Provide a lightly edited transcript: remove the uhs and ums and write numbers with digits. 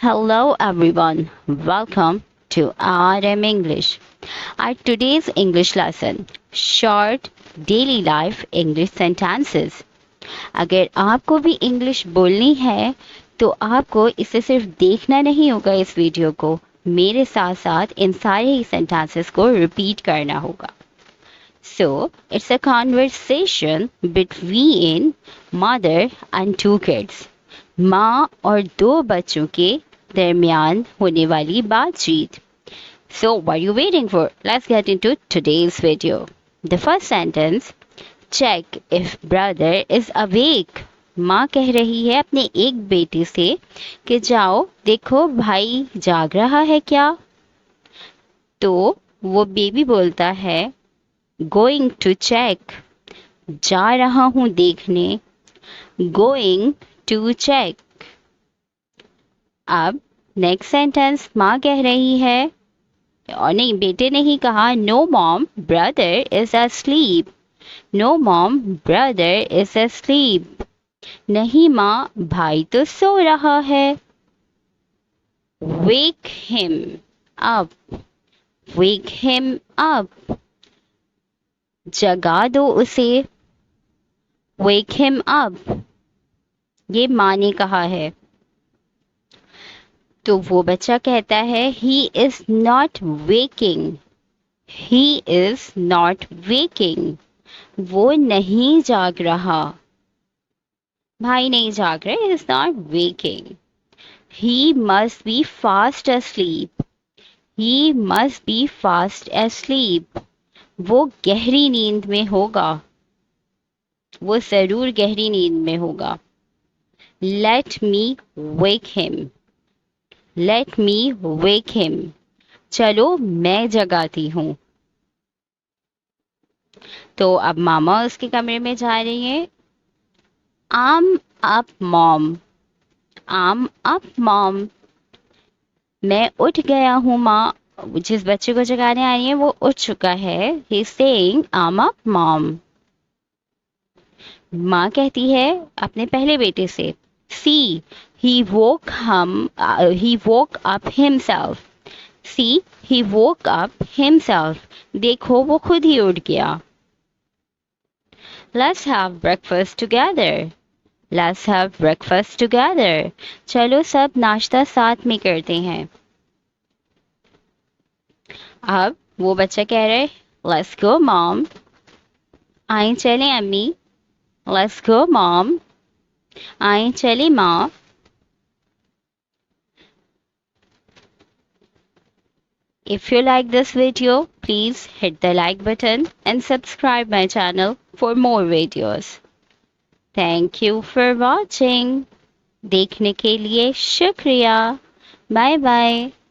Hello everyone, welcome to RM English. Our today's English lesson, short daily life English sentences. अगर आपको भी English बोलनी है तो आपको इसे सिर्फ देखना नहीं होगा इस वीडियो को, मेरे साथ साथ इन सारे ही सेंटेंसेस को रिपीट करना होगा. So, it's a conversation between mother and two kids. माँ और दो बच्चों के दरमियान होने वाली बातचीत. So, what are you waiting for? Let's get into today's video. The first sentence, check if brother is awake. माँ कह रही है अपने एक बेटे से कि जाओ देखो भाई जाग रहा है क्या. तो वो बेबी बोलता है going to check. जा रहा हूँ देखने. going to check. अब नेक्स्ट सेंटेंस माँ कह रही है, और नहीं बेटे ने ही कहा, no mom brother is asleep. No mom brother is asleep. नहीं माँ भाई तो सो रहा है. wake him up. wake him up. जगा दो उसे. wake him up. ये माँ ने कहा है. तो वो बच्चा कहता है he is not waking. he is not waking. वो नहीं जाग रहा. भाई नहीं जाग रहे. he is not waking. he must be fast asleep. he must be fast asleep. वो गहरी नींद में होगा. वो जरूर गहरी नींद में होगा. let me wake him. Let me wake him. चलो मैं जगाती हूँ. तो अब मामा उसके कमरे में जा रही है. I'm up mom. I'm up mom. मैं उठ गया हूँ माँ. जिस बच्चे को जगाने आ रही है वो उठ चुका है. He's saying I'm up mom. माँ कहती है अपने पहले बेटे से, see he woke up himself. See he woke up himself. देखो वो खुद ही उठ गया. Let's have breakfast together. Let's have breakfast together. चलो सब नाश्ता साथ में करते हैं. अब वो बच्चा कह रहा है Let's go mom. आए चले अम्मी. Let's go mom. आए चले माँ. If you like this video, please hit the like button and subscribe my channel for more videos. Thank you for watching. देखने के लिए शुक्रिया. Bye bye.